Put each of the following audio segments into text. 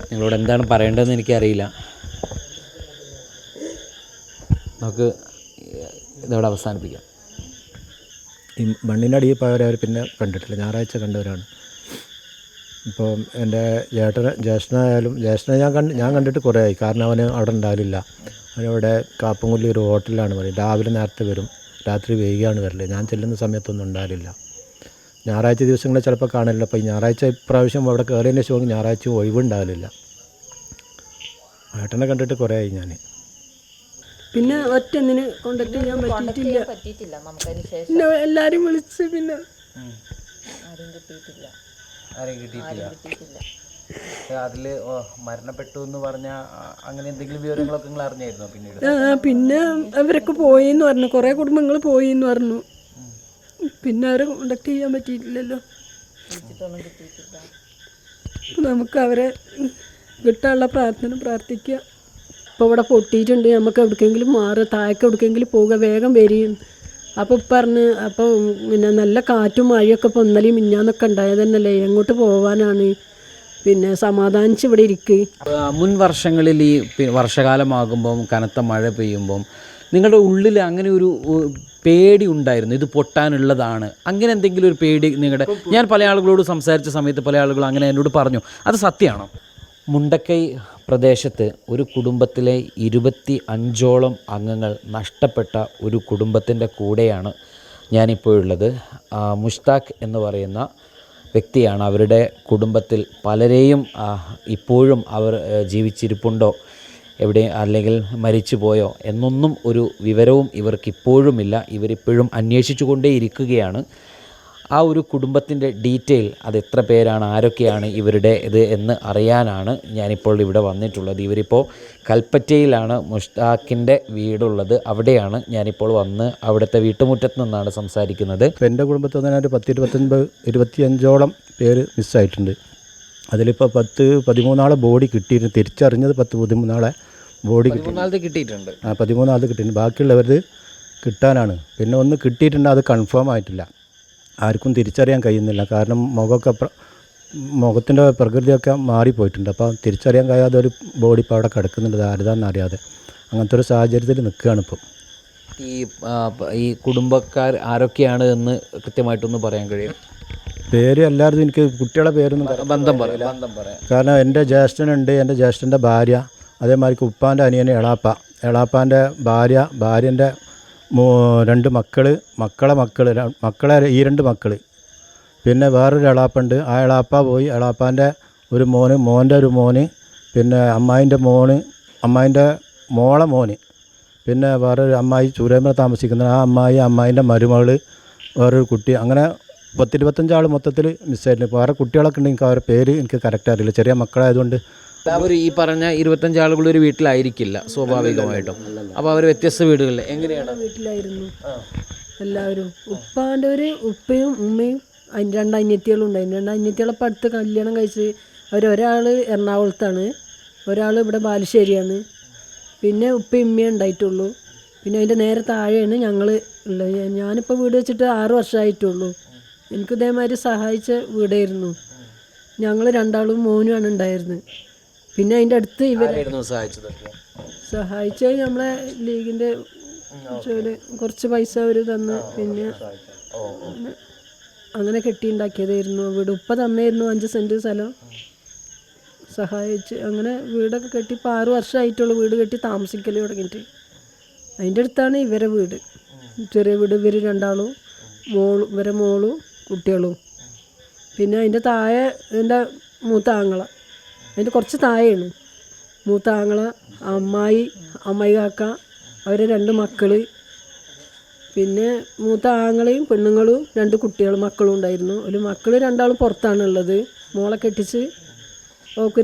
നിങ്ങളോട് എന്താണ് പറയേണ്ടതെന്ന് എനിക്കറിയില്ല. നമുക്ക് ഇതോടെ അവസാനിപ്പിക്കാം. ഈ മണ്ണിൻ്റെ അടിയിൽ പോയവരെ പിന്നെ കണ്ടിട്ടില്ല, ഞായറാഴ്ച കണ്ടവരാണ്. ഇപ്പോൾ എൻ്റെ ജ്യേഷ്ഠനായാലും ജ്യേഷ്ഠനെ ഞാൻ കണ്ടിട്ട് കുറേ ആയി. കാരണം അവന് അവിടെ ഉണ്ടാവില്ല. അവനവിടെ കാപ്പൻകുല്ലി ഒരു ഹോട്ടലിലാണ് പറയും. രാവിലെ നേരത്തെ വരും, രാത്രി വൈകിയാണ് വരല്. ഞാൻ ചെല്ലുന്ന സമയത്തൊന്നും ഉണ്ടാവില്ല. ഞായറാഴ്ച ദിവസങ്ങളിൽ ചിലപ്പോൾ കാണില്ല. അപ്പോൾ ഈ ഞായറാഴ്ച ഇപ്രാവശ്യം അവിടെ കയറിയതിൻ്റെ ശേഷം ഞായറാഴ്ച ഒഴിവുണ്ടാവില്ല. ഏട്ടനെ കണ്ടിട്ട് കുറേ ആയി ഞാൻ. പിന്നെ ഒറ്റന്നിന് കോണ്ടാക്ട് ചെയ്യാൻ പറ്റിയിട്ടില്ല. പിന്നെ എല്ലാവരും വിളിച്ച് പിന്നെ ആരെയും കിട്ടിയിട്ടില്ല. അതിൽ മരണപ്പെട്ടു എന്ന് പറഞ്ഞാൽ അങ്ങനെ എന്തെങ്കിലും വിവരങ്ങളൊക്കെ നിങ്ങൾ അറിഞ്ഞായിരുന്നോ പിന്നീട്? പിന്നെ അവരൊക്കെ പോയിന്ന് പറഞ്ഞു, കുറേ കുടുംബങ്ങൾ പോയിന്ന് പറഞ്ഞു. പിന്നെ അവരെ കോണ്ടാക്ട് ചെയ്യാൻ പറ്റിയിട്ടില്ലല്ലോ. നമുക്ക് അവരെ കിട്ടാനുള്ള പ്രാർത്ഥിക്കുക. ഇപ്പോൾ ഇവിടെ പൊട്ടിയിട്ടുണ്ട്, നമുക്ക് എവിടേക്കെങ്കിലും മാറുക, താഴേക്ക് എവിടേക്കെങ്കിലും പോവുക, വേഗം വരികയും. അപ്പോൾ പറഞ്ഞ് അപ്പോൾ പിന്നെ നല്ല കാറ്റും മഴയൊക്കെ ഇപ്പോൾ ഇന്നലെയും മിഞ്ഞാന്നൊക്കെ ഉണ്ടായത് തന്നെയല്ലേ, എങ്ങോട്ട് പോകാനാണ്, പിന്നെ സമാധാനിച്ച് ഇവിടെ ഇരിക്കുക. മുൻ വർഷങ്ങളിൽ ഈ വർഷകാലമാകുമ്പം കനത്ത മഴ പെയ്യുമ്പം നിങ്ങളുടെ ഉള്ളിൽ അങ്ങനെ ഒരു പേടി ഉണ്ടായിരുന്നു, ഇത് പൊട്ടാനുള്ളതാണ്, അങ്ങനെ എന്തെങ്കിലും ഒരു പേടി നിങ്ങളുടെ? ഞാൻ പല ആളുകളോട് സംസാരിച്ച സമയത്ത് പല ആളുകൾ അങ്ങനെ എന്നോട് പറഞ്ഞു. അത് സത്യമാണോ? മുണ്ടക്കൈ പ്രദേശത്ത് ഒരു കുടുംബത്തിലെ 25ഓളം അംഗങ്ങൾ നഷ്ടപ്പെട്ട ഒരു കുടുംബത്തിൻ്റെ കൂടെയാണ് ഞാനിപ്പോൾ ഉള്ളത്. മുഷ്താഖ് എന്ന് പറയുന്ന വ്യക്തിയാണ്. അവരുടെ കുടുംബത്തിൽ പലരെയും ഇപ്പോഴും അവർ ജീവിച്ചിരിപ്പുണ്ടോ, എവിടെ അല്ലെങ്കിൽ മരിച്ചു പോയോ എന്നൊന്നും ഒരു വിവരവും ഇവർക്കിപ്പോഴുമില്ല. ഇവരിപ്പോഴും അന്വേഷിച്ചു കൊണ്ടേയിരിക്കുകയാണ്. ആ ഒരു കുടുംബത്തിൻ്റെ ഡീറ്റെയിൽ, അത് എത്ര പേരാണ്, ആരൊക്കെയാണ് ഇവരുടെ ഇത് എന്ന് അറിയാനാണ് ഞാനിപ്പോൾ ഇവിടെ വന്നിട്ടുള്ളത്. ഇവരിപ്പോൾ കൽപ്പറ്റയിലാണ് മുഷ്താഖിൻ്റെ വീടുള്ളത്. അവിടെയാണ് ഞാനിപ്പോൾ വന്ന് അവിടുത്തെ വീട്ടുമുറ്റത്ത് നിന്നാണ് സംസാരിക്കുന്നത്. എൻ്റെ കുടുംബത്തിൽ തന്നെ ഒരു 25ഓളം പേര് മിസ്സായിട്ടുണ്ട്. അതിലിപ്പോൾ 13 ബോഡി കിട്ടിയിരുന്നു. തിരിച്ചറിഞ്ഞത് 13 ബോഡി കിട്ടിയിട്ടുണ്ട്. 13 കിട്ടിയിട്ടുണ്ട്. ബാക്കിയുള്ളവർ കിട്ടാനാണ്. പിന്നെ ഒന്ന് കിട്ടിയിട്ടുണ്ട്, അത് കൺഫേം ആയിട്ടില്ല. ആർക്കും തിരിച്ചറിയാൻ കഴിയുന്നില്ല. കാരണം മുഖത്തിൻ്റെ പ്രകൃതിയൊക്കെ മാറിപ്പോയിട്ടുണ്ട്. അപ്പോൾ തിരിച്ചറിയാൻ കഴിയാതെ ഒരു ബോഡി ഇപ്പോൾ അവിടെ കിടക്കുന്നുണ്ട്, ആരുതാണെന്ന് അറിയാതെ. അങ്ങനത്തെ ഒരു സാഹചര്യത്തിൽ നിൽക്കുകയാണ് ഇപ്പം. ഈ കുടുംബക്കാർ ആരൊക്കെയാണ് എന്ന് കൃത്യമായിട്ടൊന്ന് പറയാൻ കഴിയും? പേര് എല്ലാവരും എനിക്ക് കുട്ടികളെ പേരൊന്നും ബന്ധം പറയാം. കാരണം എൻ്റെ ജ്യേഷ്ഠനുണ്ട്, എൻ്റെ ജ്യേഷ്ഠൻ്റെ ഭാര്യ, അതേമാതിരി ഉപ്പാൻ്റെ അനിയന് എളാപ്പാൻ്റെ ഭാര്യൻ്റെ 2 മക്കളെ ഈ 2 മക്കൾ, പിന്നെ വേറൊരു എളാപ്പുണ്ട്. ആ എളാപ്പ പോയി. എളാപ്പാൻ്റെ ഒരു മോൻ്റെ ഒരു മോന്, പിന്നെ അമ്മായിൻ്റെ മോളെ മോന്, പിന്നെ വേറൊരു അമ്മായി ചൂരേമ താമസിക്കുന്ന ആ അമ്മായിൻ്റെ മരുമകൾ, വേറൊരു കുട്ടി. അങ്ങനെ 25 ആൾ മൊത്തത്തിൽ മിസ്സായിട്ടുണ്ട്. വേറെ കുട്ടികളൊക്കെ ഉണ്ടെങ്കിൽ അവരുടെ പേര് എനിക്ക് കറക്റ്റ് അറിയില്ല, ചെറിയ മക്കളായതുകൊണ്ട്. അവർ ഈ പറഞ്ഞ 25 ആളുകൾ ഒരു വീട്ടിലായിരിക്കില്ല സ്വാഭാവികമായിട്ടും. അപ്പോൾ അവർ വ്യത്യസ്ത വീടുകളിൽ എങ്ങനെയാണ്? വീട്ടിലായിരുന്നു എല്ലാവരും. ഉപ്പാൻ്റെ ഉപ്പയും ഉമ്മയും 2 അനിയത്തികളും ഉണ്ടായിരുന്നു. 2 അനിയത്തികളപ്പം അടുത്ത് കല്യാണം കഴിച്ച് ഒരാൾ എറണാകുളത്താണ്, ഒരാൾ ഇവിടെ ബാലുശ്ശേരിയാണ്. പിന്നെ ഉപ്പയും ഉമ്മയും ഉണ്ടായിട്ടുള്ളൂ. പിന്നെ അതിൻ്റെ നേരെ താഴെയാണ് ഞങ്ങൾ ഉള്ളത്. ഞാനിപ്പോൾ വീട് വെച്ചിട്ട് 6 വർഷമായിട്ടുള്ളൂ. എനിക്ക് ഇതേമാതിരി സഹായിച്ച വീടായിരുന്നു. ഞങ്ങൾ 2 ആളും മോനുമാണ് ഉണ്ടായിരുന്നത്. പിന്നെ അതിൻ്റെ അടുത്ത് സഹായിച്ചത് നമ്മളെ ലീഗിൻ്റെ കുറച്ച് പൈസ അവർ തന്നു. പിന്നെ അങ്ങനെ കെട്ടിയുണ്ടാക്കിയതായിരുന്നു വീട്. ഉപ്പ തന്നായിരുന്നു 5 സെൻറ്റ് സ്ഥലം സഹായിച്ച്. അങ്ങനെ വീടൊക്കെ കെട്ടി ഇപ്പോൾ 6 വർഷമായിട്ടുള്ളൂ വീട് കെട്ടി താമസിക്കൽ തുടങ്ങിയിട്ട്. അതിൻ്റെ അടുത്താണ് ഇവരെ വീട്, ചെറിയ വീട്. ഇവർ 2 ആളും ഇവരെ മോളും കുട്ടികളും. പിന്നെ അതിൻ്റെ താഴെ എൻ്റെ മൂത്ത ആങ്ങള, അതിൻ്റെ കുറച്ച് താഴെയാണ് മൂത്ത ആങ്ങള, അമ്മായി കാക്ക, അവരെ 2 മക്കൾ. പിന്നെ മൂത്ത ആങ്ങളെയും പെണ്ണുങ്ങളും 2 മക്കളും ഉണ്ടായിരുന്നു. ഒരു മക്കൾ 2 ആളും പുറത്താണുള്ളത്. മോളെ കെട്ടിച്ച് അവൾക്ക്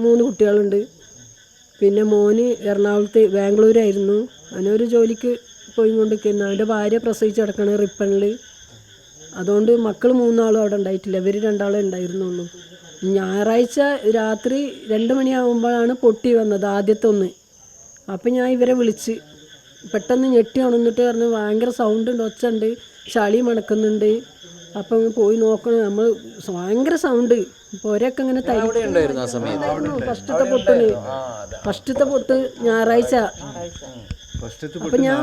3 കുട്ടികളുണ്ട്. പിന്നെ മോന് എറണാകുളത്ത് ബാംഗ്ലൂരായിരുന്നു, അവനൊരു ജോലിക്ക് പോയിക്കൊണ്ടിരിക്കുന്നു. അവൻ്റെ ഭാര്യ പ്രസവിച്ച് കിടക്കണ റിപ്പണിൽ. അതുകൊണ്ട് മക്കൾ 3 ആളും അവിടെ ഉണ്ടായിട്ടില്ല, ഇവർ 2 ആളേ ഉണ്ടായിരുന്നുള്ളൂ. ഞായറാഴ്ച രാത്രി 2 മണിയാകുമ്പോഴാണ് പൊട്ടി വന്നത് ആദ്യത്തെ ഒന്ന്. അപ്പം ഞാൻ ഇവരെ വിളിച്ച് പെട്ടെന്ന് ഞെട്ടി ഉണർന്നിട്ട് പറഞ്ഞു, ഭയങ്കര സൗണ്ട് ഉണ്ട്, ഒച്ച ഉണ്ട്, ചളി മണക്കുന്നുണ്ട്. അപ്പം പോയി നോക്കണം, നമ്മൾ ഭയങ്കര സൗണ്ട്, അപ്പോൾ ഒരൊക്കെ ഇങ്ങനെ അവിടെ ഉണ്ടായിരുന്നു ആ സമയത്ത്. ഫസ്റ്റത്തെ പൊട്ട് ഞായറാഴ്ച. അപ്പം ഞാൻ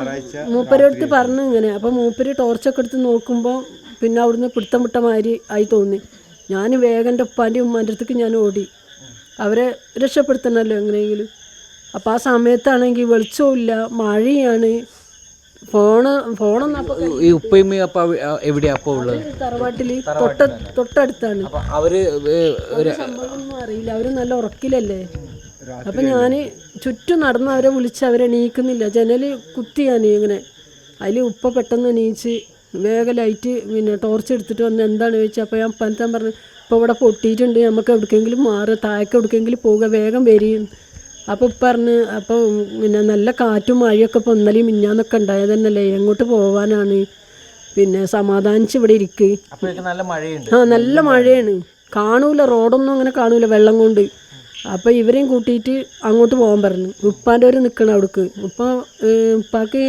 മൂപ്പരടുത്ത് പറഞ്ഞു ഇങ്ങനെ. അപ്പം മൂപ്പര് ടോർച്ചൊക്കെ എടുത്ത് നോക്കുമ്പോൾ പിന്നെ അവിടുന്ന് പിടുത്തം വിട്ട മാതിരി ആയി തോന്നി. ഞാൻ വേഗം എൻ്റെ ഉപ്പാൻ്റെയും ഉമ്മാൻ്റെ അടുത്തേക്ക് ഞാൻ ഓടി, അവരെ രക്ഷപ്പെടുത്തണമല്ലോ എങ്ങനെയെങ്കിലും. അപ്പം ആ സമയത്താണെങ്കിൽ വെളിച്ചവും ഇല്ല, മഴയാണ്. ഫോണൊന്നും അപ്പം ഈ ഉപ്പയും അപ്പം എവിടെയാ അപ്പോൾ ഉള്ളത്? തറവാട്ടിൽ തൊട്ടടുത്താണ്. അവര് സംഭവമൊന്നും അറിയില്ല, അവർ നല്ല ഉറക്കിലല്ലേ. അപ്പം ഞാൻ ചുറ്റും നടന്ന് അവരെ വിളിച്ച് അവരെ എണീക്കുന്നില്ല. ജനൽ കുത്തി ഞാൻ ഇങ്ങനെ. അതിൽ ഉപ്പ പെട്ടെന്ന് എണീച്ച് വേഗം ലൈറ്റ് പിന്നെ ടോർച്ച് എടുത്തിട്ട് വന്ന് എന്താണ് ചോദിച്ചാൽ അപ്പോൾ ഞാൻ പനത്താൻ പറഞ്ഞു, ഇപ്പോൾ ഇവിടെ പൊട്ടിയിട്ടുണ്ട്, നമുക്ക് എവിടേക്കെങ്കിലും മാറുക, താഴേക്ക് എവിടേക്കെങ്കിലും പോവുക, വേഗം വരികയും. അപ്പോൾ പറഞ്ഞ് അപ്പോൾ പിന്നെ നല്ല കാറ്റും മഴയൊക്കെ ഇപ്പോൾ ഇന്നലെയും മിഞ്ഞാന്നൊക്കെ ഉണ്ടായത് തന്നെയല്ലേ, എങ്ങോട്ട് പോകാനാണ്, പിന്നെ സമാധാനിച്ച് ഇവിടെ ഇരിക്കുക. നല്ല മഴയുണ്ട്. നല്ല മഴയാണ്, കാണൂല, റോഡൊന്നും അങ്ങനെ കാണൂല വെള്ളം കൊണ്ട്. അപ്പോൾ ഇവരെയും കൂട്ടിയിട്ട് അങ്ങോട്ട് പോകാൻ പറഞ്ഞു. ഉപ്പാൻ്റെ ഒരു നിൽക്കണം അവിടേക്ക്. ഉപ്പാക്ക്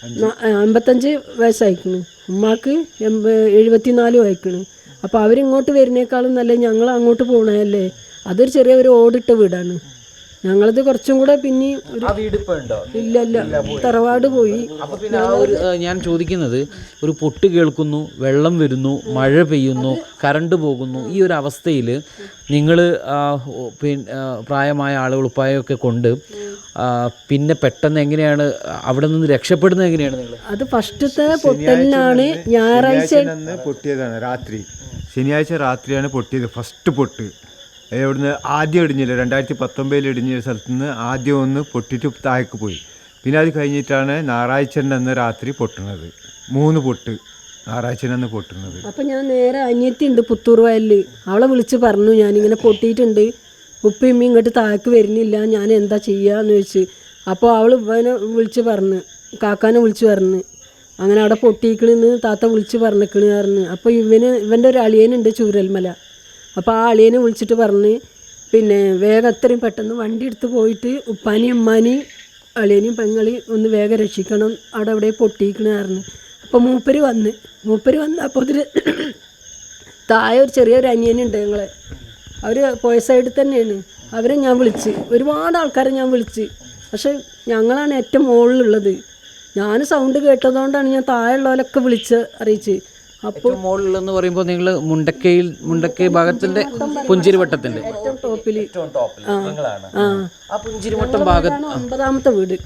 55 വയസ്സായിക്കണ്, ഉമ്മാക്ക് 74 ആയിക്കണ്. അപ്പോൾ അവരിങ്ങോട്ട് വരുന്നേക്കാളും നല്ല ഞങ്ങൾ അങ്ങോട്ട് പോകണല്ലേ. അതൊരു ചെറിയ ഒരു ഓടിട്ട വീടാണ് ഞങ്ങളത്. കുറച്ചും കൂടെ പിന്നെ ഇല്ല തറവാട് പോയി. അപ്പോൾ പിന്നെ ആ ഒരു ഞാൻ ചോദിക്കുന്നത്, ഒരു പൊട്ട് കേൾക്കുന്നു, വെള്ളം വരുന്നു, മഴ പെയ്യുന്നു, കറണ്ട് പോകുന്നു, ഈ ഒരു അവസ്ഥയിൽ നിങ്ങൾ പിന്നെ പ്രായമായ ആളുകൾ ഉപ്പായൊക്കെ കൊണ്ട് പിന്നെ പെട്ടെന്ന് എങ്ങനെയാണ് അവിടെ നിന്ന് രക്ഷപ്പെടുന്നത്? എങ്ങനെയാണ് നിങ്ങൾ? അത് ഫസ്റ്റത്തെ പൊട്ടലിനാണ് ഞായറാഴ്ച പൊട്ടിയതാണ്. രാത്രി ശനിയാഴ്ച രാത്രിയാണ് പൊട്ടിയത്. ഫസ്റ്റ് പൊട്ട് എവിടുന്ന് ആദ്യം ഇടിഞ്ഞില്ല, 2019 ഇടിഞ്ഞ സ്ഥലത്ത് നിന്ന് ആദ്യം ഒന്ന് പൊട്ടിയിട്ട് താഴേക്ക് പോയി. പിന്നെ അത് കഴിഞ്ഞിട്ടാണ് ഞായറാഴ്ചൻ്റെ അന്ന് രാത്രി പൊട്ടുന്നത്. 3 പൊട്ട് ഞായറാഴ്ചൻ്റെ പൊട്ടുന്നത്. അപ്പം ഞാൻ നേരെ അനിയത്തി ഉണ്ട് പുത്തൂർ വയലിൽ, അവളെ വിളിച്ച് പറഞ്ഞു ഞാനിങ്ങനെ പൊട്ടിയിട്ടുണ്ട്, ഉപ്പയും ഇങ്ങോട്ട് താഴേക്ക് വരുന്നില്ല, ഞാൻ എന്താ ചെയ്യാന്ന് ചോദിച്ച്. അപ്പോൾ അവൾ ഇവനെ വിളിച്ച് പറഞ്ഞ്, കാക്കാനെ വിളിച്ച് പറഞ്ഞ് അങ്ങനെ അവിടെ പൊട്ടിയിക്കണെന്ന് താത്ത വിളിച്ച് പറഞ്ഞിക്കണ് പറഞ്ഞു. അപ്പോൾ ഇവൻ്റെ ഒരു അളിയനുണ്ട് ചൂരൽമല. അപ്പോൾ ആ അളിയനെ വിളിച്ചിട്ട് പറഞ്ഞ് പിന്നെ വേഗം എത്രയും പെട്ടെന്ന് വണ്ടി എടുത്ത് പോയിട്ട് ഉപ്പാനെയും ഉമ്മാനെയും അളിയനെയും പെങ്ങളെയും ഒന്ന് വേഗം രക്ഷിക്കണം, അവിടെ എവിടെ പൊട്ടിയിക്കണായിരുന്നു. അപ്പോൾ മൂപ്പര് വന്ന് അപ്പോൾ ഇതിൽ താഴെ ഒരു ചെറിയൊരു അനിയനുണ്ട് ഞങ്ങളെ, അവർ പോയ സൈഡിൽ തന്നെയാണ്. അവരെ ഞാൻ വിളിച്ച്, ഒരുപാട് ആൾക്കാരെ ഞാൻ വിളിച്ച്, പക്ഷെ ഞങ്ങളാണ് ഏറ്റവും മുകളിലുള്ളത്. ഞാൻ സൗണ്ട് കേട്ടതുകൊണ്ടാണ് ഞാൻ താഴെയുള്ളവരൊക്കെ വിളിച്ച് അറിയിച്ച്. അപ്പോൾ മുകളിലെന്ന് പറയുമ്പോൾ നിങ്ങൾ മുണ്ടക്കൈ ഭാഗത്തിന്റെ പുഞ്ചിരിവട്ടത്തിന്റെ ടോപ്പിൽ ആ പുഞ്ചിരിവട്ടം ഭാഗത്ത് 9ാമത്തെ വീട്.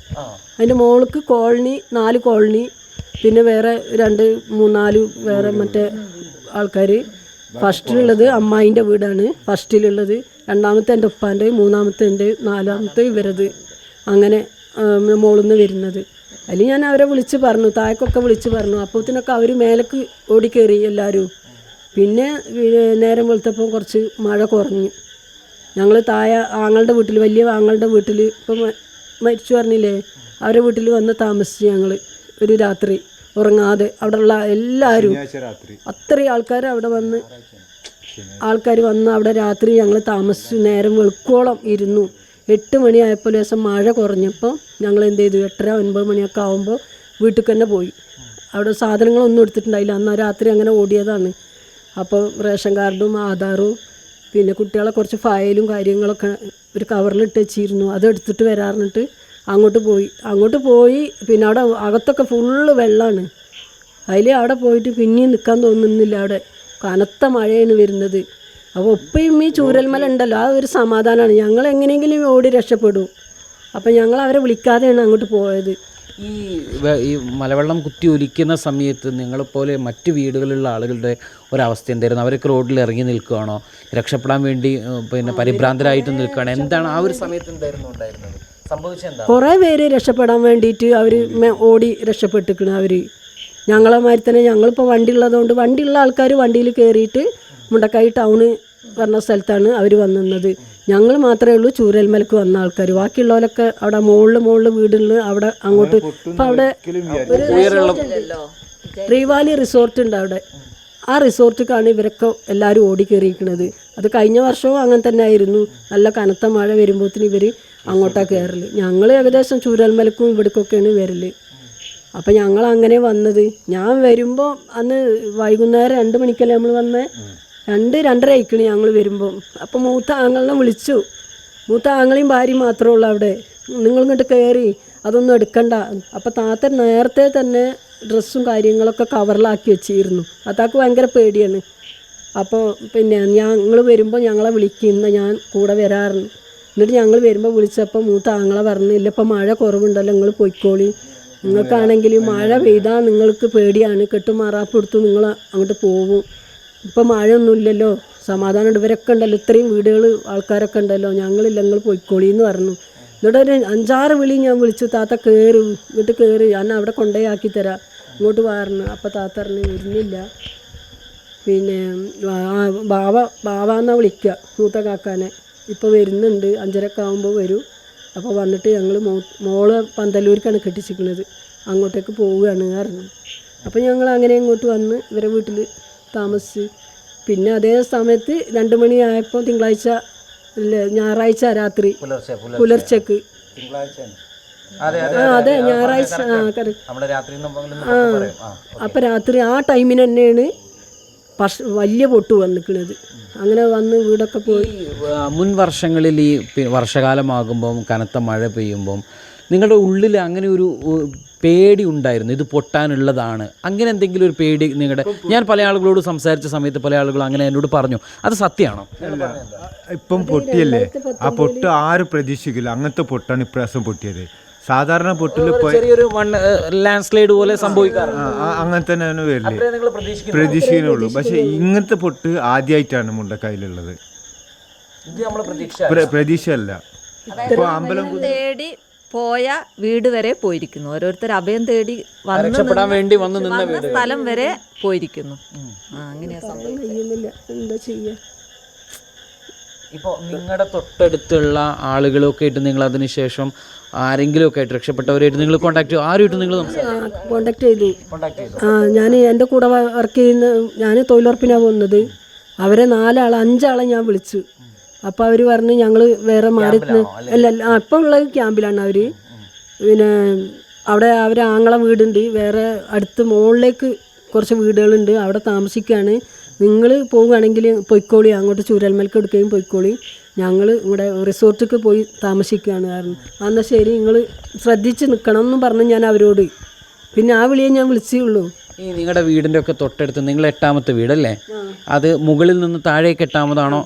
അതിൻ്റെ മുകൾക്ക് കോളനി, 4 കോളനി, പിന്നെ വേറെ 2-3-4 വേറെ മറ്റേ ആൾക്കാർ. ഫസ്റ്റിലുള്ളത് അമ്മായിൻ്റെ വീടാണ്, ഫസ്റ്റിലുള്ളത്. 2ാമത്തെ എൻ്റെ ഉപ്പാൻ്റെ, 3ാമത്തെ എൻ്റെ, 4ാമത്തെ ഇവരത്. അങ്ങനെ മുകളിൽ നിന്ന് വരുന്നത്. അതിൽ ഞാൻ അവരെ വിളിച്ച് പറഞ്ഞു, താഴേക്കൊക്കെ വിളിച്ച് പറഞ്ഞു. അപ്പോഴത്തേനൊക്കെ അവർ മേലേക്ക് ഓടിക്കയറി എല്ലാവരും. പിന്നെ നേരം വെളുത്തപ്പോൾ കുറച്ച് മഴ കുറഞ്ഞു. ഞങ്ങൾ താഴെ ആങ്ങളുടെ വീട്ടിൽ, വലിയ ആങ്ങളുടെ വീട്ടിൽ, ഇപ്പം മരിച്ചു പറഞ്ഞില്ലേ, അവരുടെ വീട്ടിൽ വന്ന് താമസിച്ച് ഞങ്ങൾ ഒരു രാത്രി ഉറങ്ങാതെ. അവിടെയുള്ള എല്ലാവരും അത്രയും ആൾക്കാർ അവിടെ വന്ന് അവിടെ രാത്രി ഞങ്ങൾ താമസിച്ചു. നേരം വെളുക്കോളം ഇരുന്നു. 8 മണിയായപ്പോൾ ലേശം മഴ കുറഞ്ഞപ്പോൾ ഞങ്ങൾ എന്ത് ചെയ്തു, 8-9 മണിയൊക്കെ ആകുമ്പോൾ വീട്ടിൽ തന്നെ പോയി. അവിടെ സാധനങ്ങളൊന്നും എടുത്തിട്ടുണ്ടായില്ല, അന്ന് രാത്രി അങ്ങനെ ഓടിയതാണ്. അപ്പോൾ റേഷൻ കാർഡും ആധാറും പിന്നെ കുട്ടികളെ കുറച്ച് ഫയലും കാര്യങ്ങളൊക്കെ ഒരു കവറിലിട്ട് വെച്ചിരുന്നു, അതെടുത്തിട്ട് വരാറിഞ്ഞിട്ട് അങ്ങോട്ട് പോയി. പിന്നെ അവിടെ അകത്തൊക്കെ ഫുള്ള് വെള്ളമാണ്. അതിൽ അവിടെ പോയിട്ട് പിന്നെയും നിൽക്കാൻ തോന്നുന്നില്ല, അവിടെ കനത്ത മഴയാണ് വരുന്നത്. അപ്പോൾ ഉപ്പയും ഈ ചൂരൽമല ഉണ്ടല്ലോ, ആ ഒരു സമാധാനമാണ്. ഞങ്ങൾ എങ്ങനെയെങ്കിലും ഓടി രക്ഷപ്പെടും. അപ്പം ഞങ്ങൾ അവരെ വിളിക്കാതെയാണ് അങ്ങോട്ട് പോയത്. ഈ മലവെള്ളം കുത്തി ഒലിക്കുന്ന സമയത്ത് നിങ്ങളെപ്പോലെ മറ്റ് വീടുകളിലുള്ള ആളുകളുടെ ഒരവസ്ഥ എന്തായിരുന്നു? അവരൊക്കെ റോഡിൽ ഇറങ്ങി നിൽക്കുകയാണോ, രക്ഷപ്പെടാൻ വേണ്ടി പിന്നെ പരിഭ്രാന്തരായിട്ട് നിൽക്കുകയാണോ, എന്താണ് ആ ഒരു സമയത്ത് ഉണ്ടായിരുന്നത്? സംഭവിച്ചെന്താ? കുറേ പേര് രക്ഷപ്പെടാൻ വേണ്ടിയിട്ട് അവർ ഓടി രക്ഷപ്പെട്ടിരിക്കണം. അവർ ഞങ്ങളെ മാതിരി തന്നെ, ഞങ്ങളിപ്പോൾ വണ്ടി ഉള്ളതുകൊണ്ട് വണ്ടിയുള്ള ആൾക്കാർ വണ്ടിയിൽ കയറിയിട്ട് മുണ്ടക്കായി ടൗണ് പറഞ്ഞ സ്ഥലത്താണ് അവർ വന്നത്. ഞങ്ങൾ മാത്രമേ ഉള്ളൂ ചൂരൽമലക്ക് വന്ന ആൾക്കാർ. ബാക്കിയുള്ളവരൊക്കെ അവിടെ മുകളിൽ വീടുള്ള അവിടെ അങ്ങോട്ട്. ഇപ്പം അവിടെ ട്രീവാലി റിസോർട്ട് ഉണ്ട് അവിടെ. ആ റിസോർട്ടിലേക്കാണ് ഇവരൊക്കെ എല്ലാവരും ഓടിക്കേറിയിരിക്കുന്നത്. അത് കഴിഞ്ഞ വർഷവും അങ്ങനെ തന്നെ ആയിരുന്നു. നല്ല കനത്ത മഴ വരുമ്പോഴത്തേന് ഇവർ അങ്ങോട്ടാണ് കയറൽ. ഞങ്ങൾ ഏകദേശം ചൂരൽമലക്കും ഇവിടേക്കൊക്കെയാണ് വരൽ. അപ്പം ഞങ്ങൾ അങ്ങനെ വന്നത്. ഞാൻ വരുമ്പോൾ അന്ന് വൈകുന്നേരം 2 മണിക്കല്ലേ നമ്മൾ വന്നത്. രണ്ടര ആയിക്കണ് ഞങ്ങൾ വരുമ്പം. അപ്പം മൂത്ത ആങ്ങളിനെ വിളിച്ചു. മൂത്ത ആങ്ങളെയും ഭാര്യയും മാത്രമേ ഉള്ളൂ അവിടെ. നിങ്ങളിങ്ങോട്ട് കയറി, അതൊന്നും എടുക്കണ്ട. അപ്പം താത്ത നേരത്തെ തന്നെ ഡ്രസ്സും കാര്യങ്ങളൊക്കെ കവറിലാക്കി വെച്ചിരുന്നു. അതാൾക്ക് ഭയങ്കര പേടിയാണ്. അപ്പോൾ പിന്നെ ഞങ്ങൾ വരുമ്പോൾ ഞങ്ങളെ വിളിക്കുന്ന ഞാൻ കൂടെ വരാറുണ്ട്. എന്നിട്ട് ഞങ്ങൾ വരുമ്പോൾ വിളിച്ചപ്പോൾ മൂത്ത ആങ്ങളെ പറഞ്ഞു, ഇല്ല ഇപ്പം മഴ കുറവുണ്ടല്ലോ, നിങ്ങൾ പൊയ്ക്കോളി, നിങ്ങൾക്കാണെങ്കിൽ മഴ പെയ്താൽ നിങ്ങൾക്ക് പേടിയാണ്, കെട്ടുമാറാപ്പ് എടുത്ത് നിങ്ങൾ അങ്ങോട്ട് പോകും, ഇപ്പം മഴയൊന്നുമില്ലല്ലോ, സമാധാനം ഇവരൊക്കെ ഉണ്ടല്ലോ, ഇത്രയും വീടുകൾ ആൾക്കാരൊക്കെ ഉണ്ടല്ലോ, ഞങ്ങളില്ല, നിങ്ങൾ പൊയ്ക്കോളി എന്ന് പറഞ്ഞു. എന്നിട്ട് ഒരു 5-6 വിളി ഞാൻ വിളിച്ചു, താത്ത കയറി, ഇങ്ങോട്ട് കയറി, ഞാൻ അവിടെ കൊണ്ടുപോയി തരാം, ഇങ്ങോട്ട് പറഞ്ഞു. അപ്പോൾ താത്ത പറഞ്ഞു വരുന്നില്ല. പിന്നെ ബാവ എന്നാ വിളിക്കുക മൂത്ത കാക്കാനെ. ഇപ്പോൾ വരുന്നുണ്ട്, 5:30 ആകുമ്പോൾ വരും. അപ്പോൾ വന്നിട്ട് ഞങ്ങൾ മോള് പന്തല്ലൂർക്കാണ് കെട്ടിച്ചിരിക്കുന്നത്, അങ്ങോട്ടേക്ക് പോവുകയാണ് പറഞ്ഞു. അപ്പോൾ ഞങ്ങൾ അങ്ങനെ ഇങ്ങോട്ട് വന്ന് ഇവരെ വീട്ടിൽ താമസിച്ച്. പിന്നെ അതേ സമയത്ത് 2 മണിയായപ്പോൾ തിങ്കളാഴ്ച ഞായറാഴ്ച രാത്രി പുലർച്ചക്ക് അതെ ഞായറാഴ്ച അപ്പം രാത്രി ആ ടൈമിന് തന്നെയാണ് വലിയ പൊട്ട് വന്നിക്കുന്നത്. അങ്ങനെ വന്ന് വീടൊക്കെ പോയി. മുൻ വർഷങ്ങളിൽ ഈ വർഷകാലമാകുമ്പം കനത്ത മഴ പെയ്യുമ്പം നിങ്ങളുടെ ഉള്ളിൽ അങ്ങനെ ഒരു പേടി ഉണ്ടായിരുന്നു, ഇത് പൊട്ടാനുള്ളതാണ്, അങ്ങനെ എന്തെങ്കിലും ഒരു പേടി നിങ്ങളുടെ? ഞാൻ പല ആളുകളോട് സംസാരിച്ച സമയത്ത് പല ആളുകളും അങ്ങനെ എന്നോട് പറഞ്ഞു. അത് സത്യമാണോ? ഇപ്പം പൊട്ടിയല്ലേ, ആ പൊട്ട് ആരും പ്രതീക്ഷിക്കില്ല, അങ്ങനത്തെ പൊട്ടാണ് ഇപ്രാവശ്യം പൊട്ടിയത്. സാധാരണ പൊട്ടിൽ ചെറിയൊരു ലാൻഡ് സ്ലൈഡ് പോലെ സംഭവിക്കാറുണ്ട്, അങ്ങനെ തന്നെയാണ് വരില്ല, പ്രതീക്ഷിക്കുന്നുള്ളൂ. പക്ഷെ ഇങ്ങനത്തെ പൊട്ട് ആദ്യമായിട്ടാണ് മുണ്ടക്കായിലുള്ളത്, പ്രതീക്ഷയല്ല. ഇപ്പൊ അമ്പലം തേടി പോയ വീട് വരെ പോയിരിക്കുന്നു, ഓരോരുത്തർ അഭയം തേടി വേണ്ടി വന്ന് നിന്ന സ്ഥലം വരെ പോയിരിക്കുന്നു. അങ്ങനെയാ സംഭവിക്കുന്നത്. എന്താ ചെയ്യാ? ഇപ്പോൾ നിങ്ങളുടെ തൊട്ടടുത്തുള്ള ആളുകളൊക്കെ ആയിട്ട് നിങ്ങൾ അതിനുശേഷം ആരെങ്കിലും ഒക്കെ ആയിട്ട് രക്ഷപ്പെട്ടവരായിട്ട് നിങ്ങൾ കോൺടാക്ട് ആരുമായിട്ട് നിങ്ങൾ കോൺടാക്ട് ചെയ്തു? ഞാൻ എൻ്റെ കൂടെ വർക്ക് ചെയ്യുന്ന, ഞാൻ തൊഴിലുറപ്പിനാണ് പോകുന്നത്, അവരെ 5 ആളെ ഞാൻ വിളിച്ചു. അപ്പോൾ അവർ പറഞ്ഞ് ഞങ്ങൾ വേറെ മാറി, അല്ല ഇപ്പോൾ ഉള്ള ക്യാമ്പിലാണ് അവർ. പിന്നെ അവിടെ ആങ്ങളെ വീടുണ്ട്, വേറെ അടുത്ത് മുകളിലേക്ക് കുറച്ച് വീടുകളുണ്ട്, അവിടെ താമസിക്കുകയാണ്. നിങ്ങൾ പോവുകയാണെങ്കിൽ പൊയ്ക്കോളി, അങ്ങോട്ട് ചൂരൽമലക്ക് എടുക്കുകയും പൊയ്ക്കോളി, ഞങ്ങൾ ഇവിടെ റിസോർട്ടിലേക്ക് പോയി താമസിക്കുകയാണ് കാരണം. എന്നാൽ ശരി, നിങ്ങൾ ശ്രദ്ധിച്ച് നിൽക്കണം എന്നും പറഞ്ഞു ഞാൻ അവരോട്. പിന്നെ ആ വിളിയെ ഞാൻ വിളിച്ചേ. ഈ നിങ്ങളുടെ വീടിൻ്റെ ഒക്കെ തൊട്ടടുത്ത് നിങ്ങൾ 8ാമത്തെ വീടല്ലേ, അത് മുകളിൽ നിന്ന് താഴേക്ക് 8ാമതാണോ?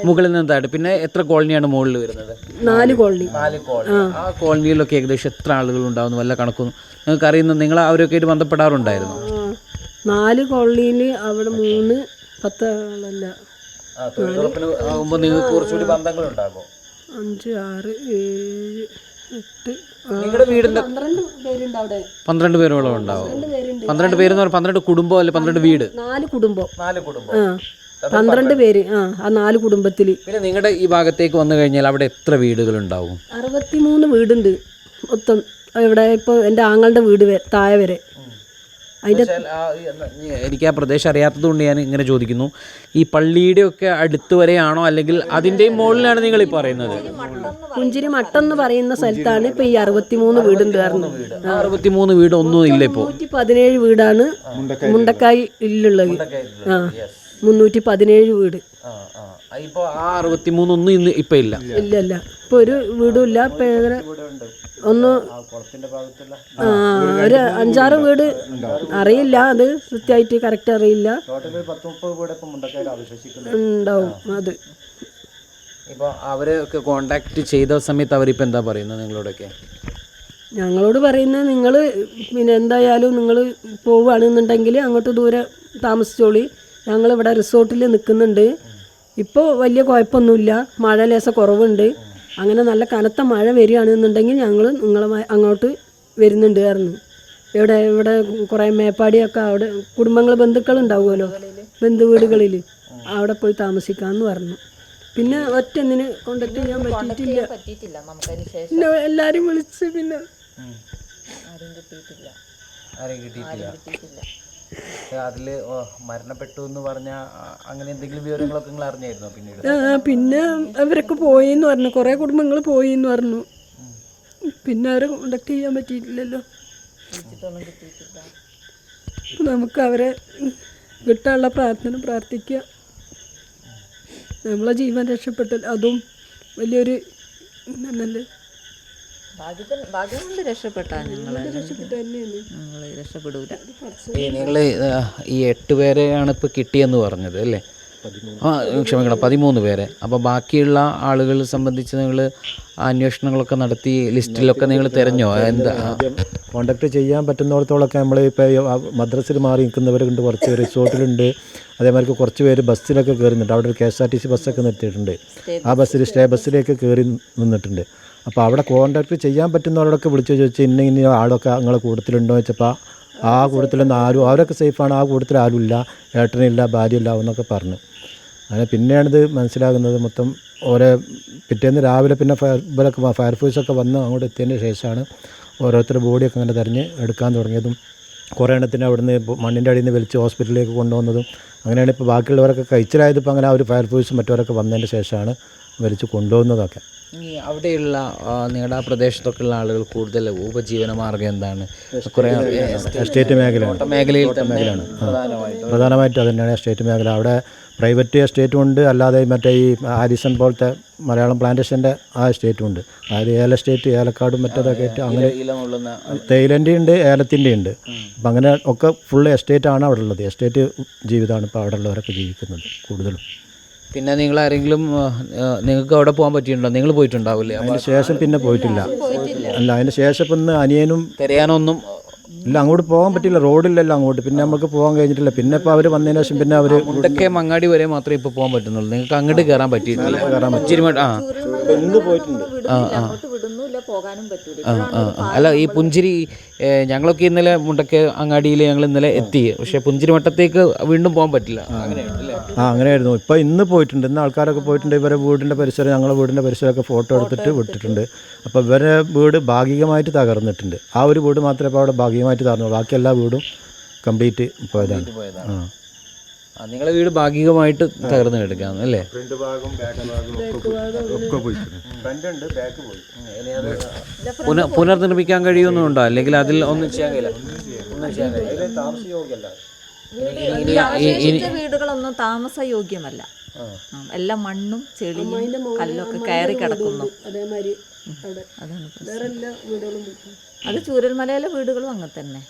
മുകളിൽ നിന്ന് താഴെ. പിന്നെ എത്ര കോളനിയാണ് മുകളിൽ വരുന്നത്? 4 കോളനി. ആ കോളനിയിലൊക്കെ ഏകദേശം എത്ര ആളുകൾ ഉണ്ടാവുന്നു വല്ല കണക്കൊന്നും നിങ്ങൾക്ക് അറിയുന്ന? നിങ്ങൾ അവരൊക്കെ ആയിട്ട് ബന്ധപ്പെടാറുണ്ടായിരുന്നു? 4 കോളനിയിൽ അവിടെ 3-10 ആളല്ല, ആകുമ്പോൾ നിങ്ങൾക്ക് കുറച്ചുകൂടി ബന്ധങ്ങൾ ഉണ്ടാകും. 5, 6, 7, 8. നിങ്ങളുടെ വീടിന്റെ 12 പേരുണ്ട് അവിടെ. 12 പേരോളം ഉണ്ടാവും. 12 പേരെന്ന് പറഞ്ഞാൽ 12 കുടുംബം അല്ലെ? 12 വീട്? 4 കുടുംബം. 12 പേര്. ആ 4 കുടുംബത്തിൽ. പിന്നെ നിങ്ങളുടെ ഈ ഭാഗത്തേക്ക് വന്നു കഴിഞ്ഞാൽ അവിടെ എത്ര വീടുകൾ ഉണ്ടാവും? 63 വീടുണ്ട് മൊത്തം ഇവിടെ. ഇപ്പോൾ എൻ്റെ ആങ്ങളുടെ വീട് താഴെ വരെ. എനിക്ക് ആ പ്രദേശം അറിയാത്തത് കൊണ്ട് ഞാൻ ഇങ്ങനെ ചോദിക്കുന്നു. ഈ പള്ളിയുടെ ഒക്കെ അടുത്ത് വരെയാണോ, അല്ലെങ്കിൽ അതിൻ്റെയും മുകളിലാണ് നിങ്ങൾ ഈ പറയുന്നത്? കുഞ്ചിരി മട്ടം എന്ന് പറയുന്ന സ്ഥലത്താണ് ഇപ്പോൾ ഈ 63 വീടുണ്ട് കാരണം. 63 വീട് ഒന്നും ഇല്ല ഇപ്പോൾ. 317 വീടാണ് മുണ്ടക്കായി ഇല്ലുള്ളത്. 317 വീട്. ഇപ്പോൾ ആ 63 ഒന്നും ഇന്ന് ഇപ്പം ഇല്ല. ഇല്ല ഇപ്പോൾ ഒരു വീടും ഇല്ല. ഇപ്പം ഒന്ന് ഒരു 5-6 വീട് അറിയില്ല, അത് കൃത്യമായിട്ട് കറക്റ്റ് അറിയില്ല, ഉണ്ടാവും അത്. ഇപ്പോൾ അവരൊക്കെ കോണ്ടാക്ട് ചെയ്ത സമയത്ത് അവരിപ്പോൾ എന്താ പറയുന്നത് നിങ്ങളോടൊക്കെ? ഞങ്ങളോട് പറയുന്നത്, നിങ്ങൾ പിന്നെ എന്തായാലും നിങ്ങൾ പോവുകയാണെന്നുണ്ടെങ്കിൽ അങ്ങോട്ട് ദൂരെ താമസിച്ചോളി, ഞങ്ങളിവിടെ റിസോർട്ടിൽ നിൽക്കുന്നുണ്ട്, ഇപ്പോൾ വലിയ കുഴപ്പമൊന്നുമില്ല, മഴ ലേശം കുറവുണ്ട്, അങ്ങനെ നല്ല കനത്ത മഴ വരികയാണെന്നുണ്ടെങ്കിൽ ഞങ്ങൾ നിങ്ങളെ അങ്ങോട്ട് വരുന്നുണ്ട് കാരണം. ഇവിടെ കുറേ മേപ്പാടിയൊക്കെ അവിടെ കുടുംബങ്ങൾ ബന്ധുക്കളുണ്ടാവുമല്ലോ, ബന്ധു വീടുകളിൽ, അവിടെ പോയി താമസിക്കാമെന്ന് പറഞ്ഞു. പിന്നെ ഒറ്റൊന്നിന് കോണ്ടാക്ട് ചെയ്യാൻ പറ്റിയിട്ടില്ല. പിന്നെ എല്ലാവരും വിളിച്ച് പിന്നെ ആരെയും കിട്ടിയിട്ടില്ല. അതിൽ മരണപ്പെട്ടു എന്ന് പറഞ്ഞാൽ അങ്ങനെ എന്തെങ്കിലും വിവരങ്ങളൊക്കെ നിങ്ങൾ അറിഞ്ഞായിരുന്നോ പിന്നീട്? പിന്നെ അവരൊക്കെ പോയിന്ന് പറഞ്ഞു, കുറേ കുടുംബങ്ങൾ പോയിന്ന് പറഞ്ഞു. പിന്നെ അവരെ കോണ്ടാക്ട് ചെയ്യാൻ പറ്റിയിട്ടില്ലല്ലോ. നമുക്ക് അവരെ കിട്ടാനുള്ള പ്രാർത്ഥിക്കുക. നമ്മളെ ജീവൻ രക്ഷപ്പെട്ടില്ല, അതും വലിയൊരു എന്നല്ലേ ഭാഗ്യം കൊണ്ട് രക്ഷപ്പെട്ടാ ഞങ്ങൾ രക്ഷപ്പെടൂല. നിങ്ങൾ ഈ 8 പേരെയാണ് ഇപ്പോൾ കിട്ടിയെന്ന് പറഞ്ഞത് അല്ലേ? ക്ഷമിക്കണം, 13 പേരെ. അപ്പോൾ ബാക്കിയുള്ള ആളുകൾ സംബന്ധിച്ച് നിങ്ങൾ അന്വേഷണങ്ങളൊക്കെ നടത്തി ലിസ്റ്റിലൊക്കെ നിങ്ങൾ തിരഞ്ഞോ? എന്താ ആദ്യം കോണ്ടാക്ട് ചെയ്യാൻ പറ്റുന്നിടത്തോളമൊക്കെ നമ്മൾ ഇപ്പോൾ മദ്രസിൽ മാറി നിൽക്കുന്നവരുണ്ട്, കുറച്ച് റിസോർട്ടിലുണ്ട്, അതേമാതിരി കുറച്ച് പേര് ബസ്സിലൊക്കെ കയറുന്നുണ്ട്. അവിടെ ഒരു KSRTC ബസ്സൊക്കെ നിർത്തിയിട്ടുണ്ട്. ആ ബസ്സിൽ സ്റ്റേ ബസ്സിലേക്ക് കയറി നിന്നിട്ടുണ്ട്. അപ്പോൾ അവിടെ കോണ്ടാക്ട് ചെയ്യാൻ പറ്റുന്നവരോടൊക്കെ വിളിച്ച് ചോദിച്ചാൽ ഇന്ന ആളൊക്കെ നിങ്ങളെ കൂട്ടത്തിലുണ്ടോ വെച്ചപ്പോൾ ആ കൂട്ടത്തിലൊന്നും ആരും, അവരൊക്കെ സേഫാണ്, ആ കൂട്ടത്തിൽ ആരുമില്ല, ഏട്ടനില്ല, ഭാര്യയില്ല എന്നൊക്കെ പറഞ്ഞു. അങ്ങനെ പിന്നെയാണിത് മനസ്സിലാകുന്നത്. മൊത്തം ഓരോ പിറ്റേന്ന് രാവിലെ പിന്നെ ഫയർഫോഴ്സൊക്കെ വന്ന് അങ്ങോട്ട് എത്തിയതിന് ശേഷമാണ് ഓരോരുത്തരുടെ ബോഡിയൊക്കെ അങ്ങനെ തെരഞ്ഞ് എടുക്കാൻ തുടങ്ങിയതും കുറേ എണ്ണത്തിന് അവിടുന്ന് മണ്ണിൻ്റെ അടിയിൽ നിന്ന് വലിച്ച് ഹോസ്പിറ്റലിലേക്ക് കൊണ്ടുവന്നതും. അങ്ങനെയാണ് ഇപ്പോൾ ബാക്കിയുള്ളവരൊക്കെ കഴിച്ചിലായത്. ഇപ്പോൾ അങ്ങനെ ആ ഒരു ഫയർഫോഴ്സും മറ്റവരൊക്കെ വന്നതിന് ശേഷമാണ് വലിച്ച് കൊണ്ടുപോകുന്നതൊക്കെ. ഈ അവിടെയുള്ള നിങ്ങളുടെ ആ പ്രദേശത്തൊക്കെയുള്ള ആളുകൾ കൂടുതൽ ഉപജീവന മാർഗ്ഗം എന്താണ്? കുറേ എസ്റ്റേറ്റ് മേഖലയാണ്, മേഖലയിൽ പ്രധാനമായിട്ടും അത് തന്നെയാണ് എസ്റ്റേറ്റ് മേഖല. അവിടെ പ്രൈവറ്റ് എസ്റ്റേറ്റും ഉണ്ട്, അല്ലാതെ മറ്റേ ഈ ഹാരിസൺ പോലത്തെ മലയാളം പ്ലാന്റേഷൻ്റെ ആ എസ്റ്റേറ്റും ഉണ്ട്. അതായത് ഏല എസ്റ്റേറ്റ്, ഏലക്കാടും മറ്റേതൊക്കെ ആയിട്ട് അങ്ങനെ തേയിലൻ്റെ ഉണ്ട്, ഏലത്തിൻ്റെ ഉണ്ട്. അപ്പം അങ്ങനെ ഒക്കെ ഫുൾ എസ്റ്റേറ്റാണ് അവിടെ ഉള്ളത്. എസ്റ്റേറ്റ് ജീവിതമാണ് ഇപ്പോൾ അവിടെ ഉള്ളവരൊക്കെ ജീവിക്കുന്നത് കൂടുതലും. പിന്നെ നിങ്ങൾ ആരെങ്കിലും നിങ്ങൾക്ക് അവിടെ പോകാൻ പറ്റിയിട്ടുണ്ടോ? നിങ്ങൾ പോയിട്ടുണ്ടാവില്ലേ? അതിന് ശേഷം പിന്നെ പോയിട്ടില്ല. അല്ല, അതിന് ശേഷം ഇപ്പം ഇന്ന് അനിയനും തിരയാനൊന്നും ഇല്ല, അങ്ങോട്ട് പോകാൻ പറ്റില്ല, റോഡില്ലല്ലോ അങ്ങോട്ട്. പിന്നെ നമുക്ക് പോകാൻ കഴിഞ്ഞിട്ടില്ല. പിന്നെ ഇപ്പോൾ അവർ വന്നതിന് ശേഷം പിന്നെ അവർ മുണ്ടക്കെ മങ്ങാടി വരെ മാത്രമേ ഇപ്പോൾ പോകാൻ പറ്റുന്നുള്ളൂ. നിങ്ങൾക്ക് അങ്ങോട്ട് കയറാൻ പറ്റിയിട്ടില്ല. ഇന്ന് പോയിട്ടുണ്ട്. പോകാനും പറ്റൂല. അല്ല, ഈ പുഞ്ചിരി ഞങ്ങളൊക്കെ ഇന്നലെ മുണ്ടക്കെ അങ്ങാടിയിൽ ഞങ്ങൾ ഇന്നലെ എത്തി. പക്ഷേ പുഞ്ചിരി മട്ടത്തേക്ക് വീണ്ടും പോകാൻ പറ്റില്ല. അങ്ങനെയായിരുന്നു. ഇപ്പോൾ ഇന്ന് പോയിട്ടുണ്ട്. ഇന്ന് ആൾക്കാരൊക്കെ പോയിട്ടുണ്ട്. ഇവരെ വീടിൻ്റെ പരിസരം, ഞങ്ങളുടെ വീടിൻ്റെ പരിസരമൊക്കെ ഫോട്ടോ എടുത്തിട്ട് വിട്ടിട്ടുണ്ട്. അപ്പോൾ ഇവരെ വീട് ഭാഗികമായിട്ട് തകർന്നിട്ടുണ്ട്. ആ ഒരു വീട് മാത്രമേ ഇപ്പോൾ അവിടെ ഭാഗികമായിട്ട് തകർന്നു. ബാക്കി എല്ലാ വീടും കംപ്ലീറ്റ് പോയതാണ്. നിങ്ങളുടെ വീട് ഭാഗികമായിട്ട് തകർന്നു കിടക്കാന്ന് അല്ലേ? പുനർനിർമ്മിക്കാൻ കഴിയുന്നുണ്ടോ? അല്ലെങ്കിൽ അതിൽ ഒന്നും ചെയ്യാൻ കഴിയില്ല? വീടുകളൊന്നും താമസയോഗ്യമല്ല. എല്ലാം മണ്ണും ചെളിയും കല്ലൊക്കെ കയറി കിടക്കുന്നു. അതാണ് അത് ചൂരൽമലയിലെ വീടുകളും അങ്ങനെ തന്നെ.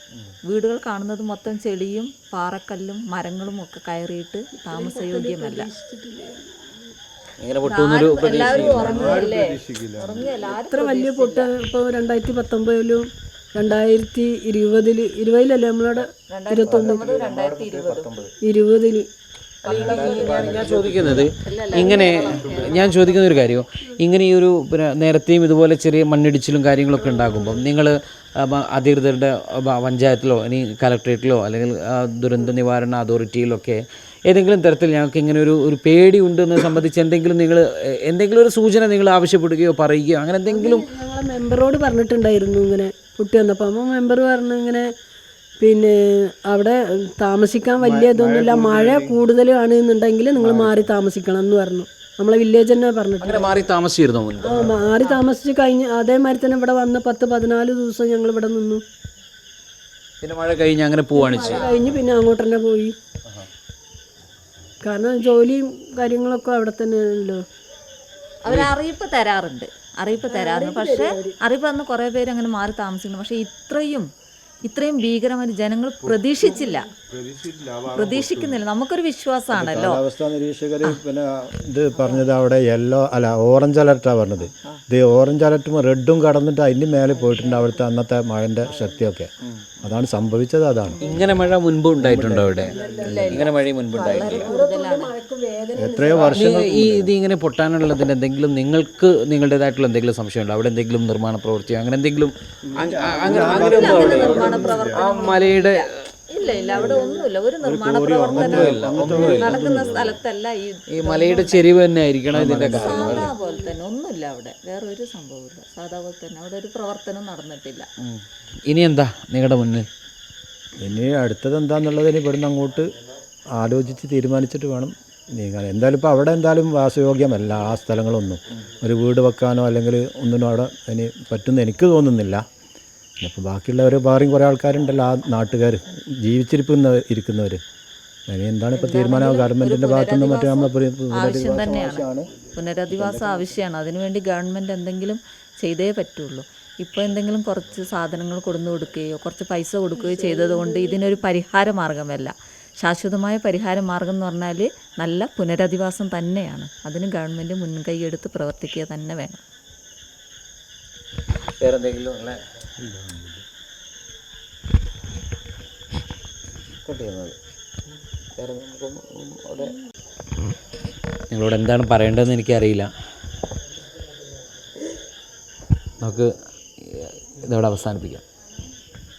വീടുകൾ കാണുന്നത് മൊത്തം ചെളിയും പാറക്കല്ലും മരങ്ങളും ഒക്കെ കയറിയിട്ട് താമസയോഗ്യമല്ല. എല്ലാവരും ഉറങ്ങുകയല്ലേ? അത്ര വലിയ പൊട്ട് ഇപ്പോൾ 2019 2020 നമ്മളവിടെ 2020 ഞാൻ ചോദിക്കുന്നത് ഞാൻ ചോദിക്കുന്ന ഒരു കാര്യം, ഇങ്ങനെ ഈ ഒരു നേരത്തെയും ഇതുപോലെ ചെറിയ മണ്ണിടിച്ചിലും കാര്യങ്ങളൊക്കെ ഉണ്ടാകുമ്പം നിങ്ങൾ അധികൃതരുടെ പഞ്ചായത്തിലോ ഇനി കലക്ട്രേറ്റിലോ അല്ലെങ്കിൽ ദുരന്ത നിവാരണ അതോറിറ്റിയിലൊക്കെ ഏതെങ്കിലും തരത്തിൽ ഞങ്ങൾക്ക് ഇങ്ങനെ ഒരു പേടി ഉണ്ടെന്ന് സംബന്ധിച്ച് എന്തെങ്കിലും ഒരു സൂചന നിങ്ങൾ ആവശ്യപ്പെടുകയോ പറയുകയോ അങ്ങനെ എന്തെങ്കിലും? ഞങ്ങളെ മെമ്പറോട് പറഞ്ഞിട്ടുണ്ടായിരുന്നു ഇങ്ങനെ കുട്ടി വന്നപ്പോൾ. അപ്പോൾ മെമ്പർ പറഞ്ഞു ഇങ്ങനെ പിന്നെ അവിടെ താമസിക്കാൻ വലിയ ഇതൊന്നുമില്ല, മഴ കൂടുതലാണ് എന്നുണ്ടെങ്കിൽ നിങ്ങൾ മാറി താമസിക്കണം എന്ന് പറഞ്ഞു. നമ്മളെ വില്ലേജ് തന്നെ പറഞ്ഞിട്ട് മാറി താമസിച്ചിരുന്നോ? മാറി താമസിച്ച് കഴിഞ്ഞ് അതേമാതിരി തന്നെ ഇവിടെ വന്ന് 10-14 ദിവസം ഞങ്ങൾ ഇവിടെ നിന്നു. പിന്നെ മഴ കഴിഞ്ഞ് അങ്ങനെ പോവാണ് കഴിഞ്ഞ് പിന്നെ അങ്ങോട്ട് തന്നെ പോയി. കാരണം ജോലിയും കാര്യങ്ങളൊക്കെ അവിടെ തന്നെയാണല്ലോ. അവർ അറിയിപ്പ് തരാറുണ്ട്. പക്ഷേ അറിയിപ്പ് തന്ന് കുറേ പേര് അങ്ങനെ മാറി താമസിക്കുന്നു. പക്ഷേ ഇത്രയും ഭീകരമായി ജനങ്ങൾ പ്രതീക്ഷിക്കുന്നില്ല. നമുക്കൊരു വിശ്വാസമാണല്ലോ. കാലാവസ്ഥാ നിരീക്ഷകർ പിന്നെ ഇത് പറഞ്ഞത് അവിടെ ഓറഞ്ച് അലർട്ടാണ് പറഞ്ഞത്. ഇത് ഓറഞ്ച് അലർട്ടും റെഡും കടന്നിട്ട് അതിൻ്റെ മേലെ പോയിട്ടുണ്ട് അവിടുത്തെ അന്നത്തെ മഴൻ്റെ ശക്തിയൊക്കെ. അതാണ് സംഭവിച്ചത്. അതാണ്. ഇങ്ങനെ മഴ മുൻപ് ഉണ്ടായിട്ടുണ്ടോ അവിടെ? ഇങ്ങനെ മഴ മുൻപ് ഉണ്ടായിട്ടില്ല. എത്രയോ വർഷങ്ങൾ ഇതിങ്ങനെ പൊട്ടാനുള്ളതിന് എന്തെങ്കിലും നിങ്ങൾക്ക് നിങ്ങളുടേതായിട്ടുള്ള എന്തെങ്കിലും സംശയമുണ്ടോ? അവിടെ എന്തെങ്കിലും നിർമ്മാണ പ്രവൃത്തിയോ അങ്ങനെ എന്തെങ്കിലും? ആ മലയുടെ ഇല്ല അവിടെ ഒന്നുമില്ല. ഒരു നിർമ്മാണ പ്രവർത്തനം നടക്കുന്ന സ്ഥലത്തല്ല ഈ മലയുടെ ചെരിവ് തന്നെ ആയിരിക്കണം ഇതിന്റെ സാധാ പോലെ തന്നെ. ഒന്നുമില്ല അവിടെ, വേറെ ഒരു സംഭവമില്ല. സാധാ പോലെ തന്നെ അവിടെ ഒരു പ്രവർത്തനം നടന്നിട്ടില്ല. ഇനി എന്താ നിങ്ങളുടെ മുന്നിൽ? ഇനി അടുത്തത് എന്താണെന്നുള്ളത് ഇവിടുന്ന് അങ്ങോട്ട് ആലോചിച്ച് തീരുമാനിച്ചിട്ട് വേണം നീങ്ങാൻ. എന്തായാലും ഇപ്പോൾ അവിടെ എന്തായാലും വാസയോഗ്യമല്ല ആ സ്ഥലങ്ങളൊന്നും. ഒരു വീട് വെക്കാനോ അല്ലെങ്കിൽ ഒന്നിനും അവിടെ ഇനി പറ്റുമെന്ന് എനിക്ക് തോന്നുന്നില്ല. ഇപ്പോൾ ബാക്കിയുള്ളവർ വേറെയും കുറേ ആൾക്കാരുണ്ടല്ലോ, ആ നാട്ടുകാർ ഇരിക്കുന്നവർ ഇനി എന്താണ് ഇപ്പോൾ തീരുമാനം ഗവൺമെൻറ്റിൻ്റെ ഭാഗത്തുനിന്ന് മറ്റേ നമ്മളെ ആവശ്യം തന്നെയാണ്, പുനരധിവാസം ആവശ്യമാണ്. അതിനുവേണ്ടി ഗവൺമെൻറ് എന്തെങ്കിലും ചെയ്തേ പറ്റുള്ളൂ. ഇപ്പോൾ എന്തെങ്കിലും കുറച്ച് സാധനങ്ങൾ കൊടുന്നു കൊടുക്കുകയോ കുറച്ച് പൈസ കൊടുക്കുകയോ ചെയ്തതുകൊണ്ട് ഇതിനൊരു പരിഹാര മാർഗമല്ല. ശാശ്വതമായ പരിഹാര മാർഗം എന്ന് പറഞ്ഞാൽ നല്ല പുനരധിവാസം തന്നെയാണ്. അതിന് ഗവൺമെൻറ് മുൻകൈ എടുത്ത് പ്രവർത്തിക്കുക തന്നെ വേണം. വേറെ എന്തെങ്കിലും നിങ്ങളോട് എന്താണ് പറയേണ്ടതെന്ന് എനിക്കറിയില്ല. നമുക്ക് ഇതോടെ അവസാനിപ്പിക്കാം.